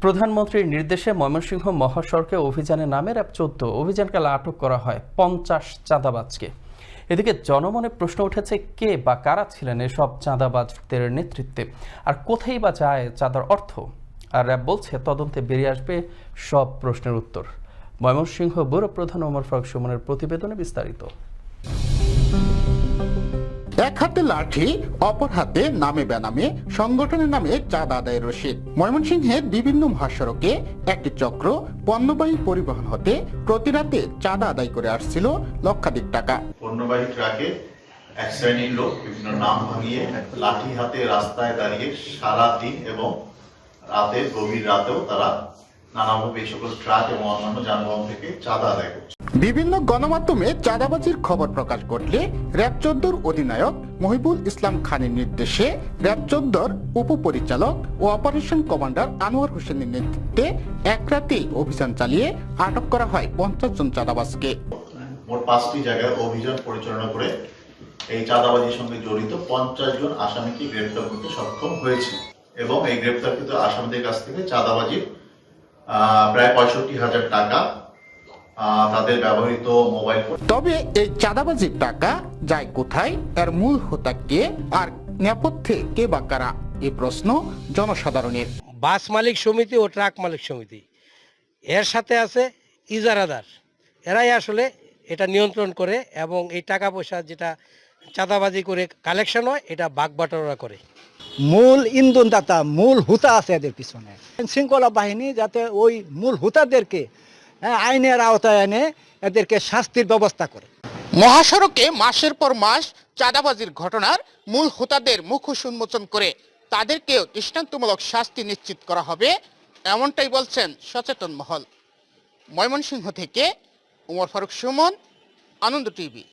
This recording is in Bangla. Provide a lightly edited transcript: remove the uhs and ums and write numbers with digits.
প্রধানমন্ত্রীর নির্দেশে ময়মনসিংহ মহাসড়কে অভিযানে নামে র্যাব-১৪ অভিযানকালে আটক করা হয় ৫০ চাঁদাবাজকে। এদিকে জনমনে প্রশ্ন উঠেছে, কে বা কারা ছিলেন এসব চাঁদাবাজদের নেতৃত্বে, আর কোথায় বা যায় চাঁদার অর্থ। আর র্যাব বলছে তদন্তে বেরিয়ে আসবে সব প্রশ্নের উত্তর। ময়মনসিংহ ব্যুরো প্রধান ওমর ফারুক সুমনের প্রতিবেদনে বিস্তারিত। এক হাতে লাঠি, অপর হাতে নামে বেনামে সংগঠনের নামে চাঁদা আদায়ের রসিদ। ময়মনসিংহের বিভিন্ন মহাসড়কে একটি চক্র পণ্যবাহী পরিবহন হতে প্রতি রাতে চাঁদা আদায় করে আসছিল লক্ষাধিক টাকা। পণ্যবাহী ট্রাকে এক শ্রেণীর লোক বিভিন্ন নাম ভাঙিয়ে লাঠি হাতে রাস্তায় দাঁড়িয়ে সারা দিন এবং রাতে গভীর রাতেও তারা নানাভাবে এই সকল ট্রাক এবং অন্যান্য যানবাহন থেকে চাঁদা আদায় করছে। বিভিন্ন গণমাধ্যমে চাঁদাবাজির খবর প্রকাশ ঘটলে র্যাব-১৪ অধিনায়ক মহিবুল ইসলাম খানের নির্দেশে র্যাব-১৪ উপপরিচালক ও অপারেশন কমান্ডার আনোয়ার হোসেনের নেতৃত্বে এক রাতেই অভিযান চালিয়ে আটক করা হয় ৫০ জন চাঁদাবাজকে। মোট ৫টি জায়গায় অভিযান পরিচালনা করে এই চাঁদাবাজির সঙ্গে জড়িত ৫০ জন আসামিকে গ্রেপ্তার করতে সক্ষম হয়েছে এবং এই গ্রেপ্তারকৃত আসামিদের কাছ থেকে চাঁদাবাজির প্রায় ৬৫,০০০ টাকা, তাদের ব্যবহৃত মোবাইল ফোন। তবে এই চাঁদাবাজির টাকা যায় কোথায়, এর মূল হোতা কে, আর নেপথ্যে কে বা কারা, এই প্রশ্ন জনসাধারণের। বাস মালিক সমিতি ও ট্রাক মালিক সমিতি এর সাথে আছে ইজারাদার, এরাই আসলে এটা নিয়ন্ত্রণ করে এবং এই টাকা পয়সা যেটা চাঁদাবাজি করে কালেকশন হয় এটা ভাগ-বাটোয়ারা করে। মূল ইন্ধনদাতা, মূল হুতা আছে এদের পিছনে। শৃঙ্খলা বাহিনী যাতে ওই মূল হুতাদেরকে আইনের আওতায় এনে এদেরকে শাস্তির ব্যবস্থা করে। মহাসড়কে মাসের পর মাস চাঁদাবাজির ঘটনার মূল হোতাদের মুখোশ উন্মোচন করে তাদেরকেও দৃষ্টান্তমূলক শাস্তি নিশ্চিত করা হবে, এমনটাই বলছেন সচেতন মহল। ময়মনসিংহ থেকে ওমর ফারুক সুমন, আনন্দ টিভি।